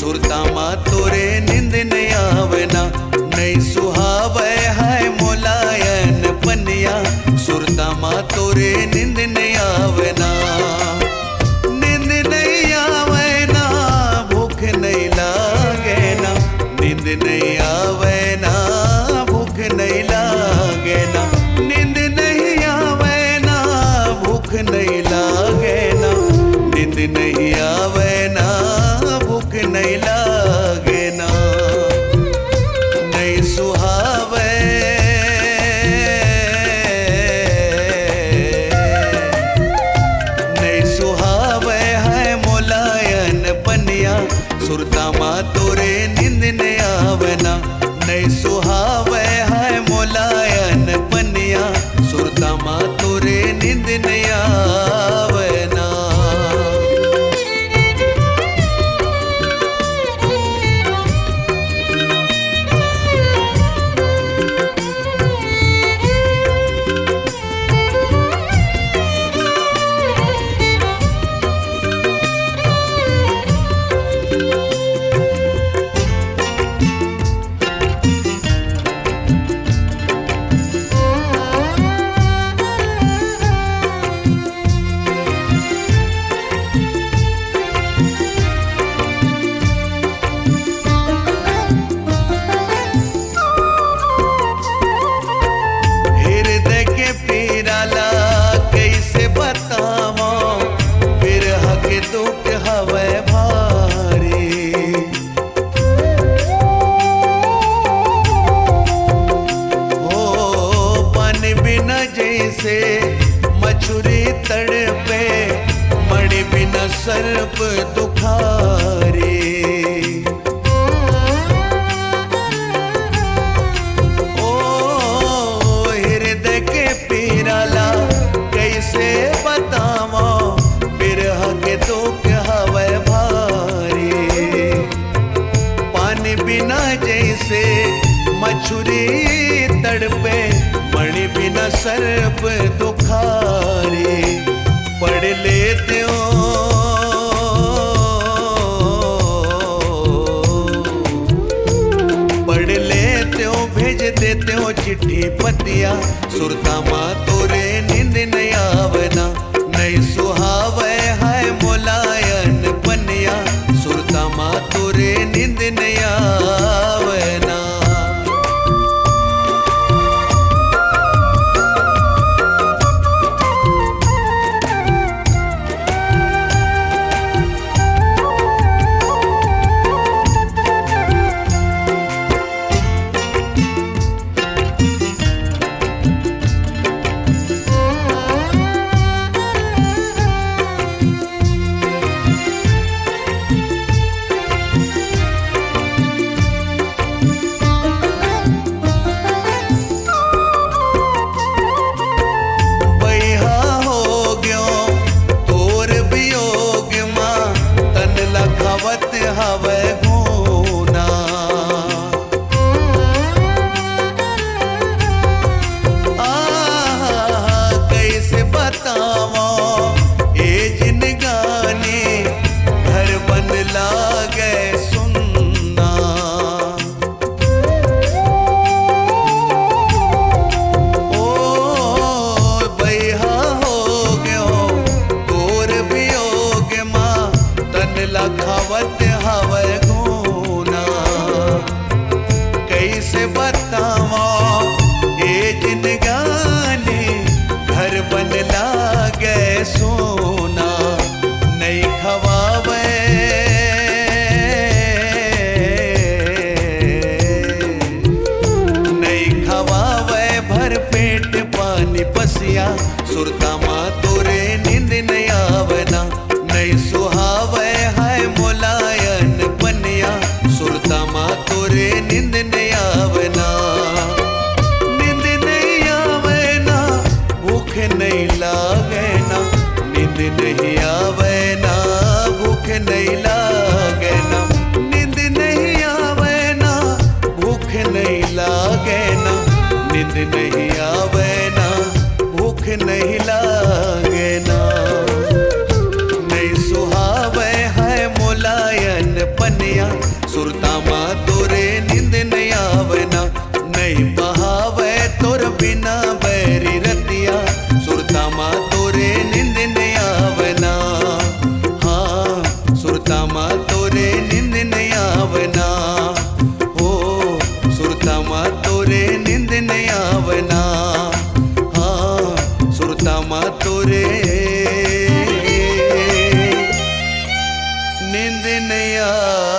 सुरता माँ तोरे नींद नहीं आवे ना, नहीं सुहावे है मोलायन पनिया, सुरता माँ तोरे नींद नहीं आवे ना। नींद नहीं आवे ना, भूख नहीं लागे ना, नींद नहीं आवे ना, भूख नहीं लागे ना, नींद नहीं आवे ना, भूख नहीं लागे ना, नींद नहीं आवे ना, भूख नहीं लागे ना। नहीं सुहावे नहीं सुहावे है मोलायन पनिया, सुरता माँ तोरे नींद नहीं आवे ना, नहीं सुहावे है मोलायन पनिया, सुरता माँ तोरे नींद नहीं आवे ना। दुख हवे भारी, ओ पानी बिना जैसे मछुरी तड़पे, मणि बिना सर्प दुखारी। ओ हृदय के पीराला कैसे बतावा, बिरह के दुख हवे भारी, पानी बिना जैसे मछुरी तड़पे, मणि बिना सर्प दुखारी। पढ़ लेते हो पढ़ लेते हो, भेज देते हो चिट्ठी पतिया, सुरता माँ तोरे नींद नहीं आवे ना, नहीं सुहावे है मोलायन पनिया, सुरता माँ तोरे नींद नहीं आवे ना। हवे होना कैसे बतावा ए जिंदगानी, घर बन लागे सुनना। ओ बैहा हो गयो तोर भी हो गे माँ, तन लखावत हवे गुना। कैसे बतावा ए जिंदगानी, घर बन लागे सोना। नहीं खवावे नहीं खवावे भर पेट पानी पसिया, सुरता माँ तोरे नींद नहीं आवे ना, नहीं सुहावे है मोलायन पनिया, सुरता माँ तोरे नींद नहीं आवे ना। नींद नहीं आवे ना, भूख नहीं लागे ना, नींद नहीं आवे ना, भूख नहीं लागे ना, नींद नहीं आवे ना, भूख नहीं लागे ना, नींद नहीं आवे ना, भूख नहीं लागे ना। नहीं सुहावे है मोलायन पनिया, मैया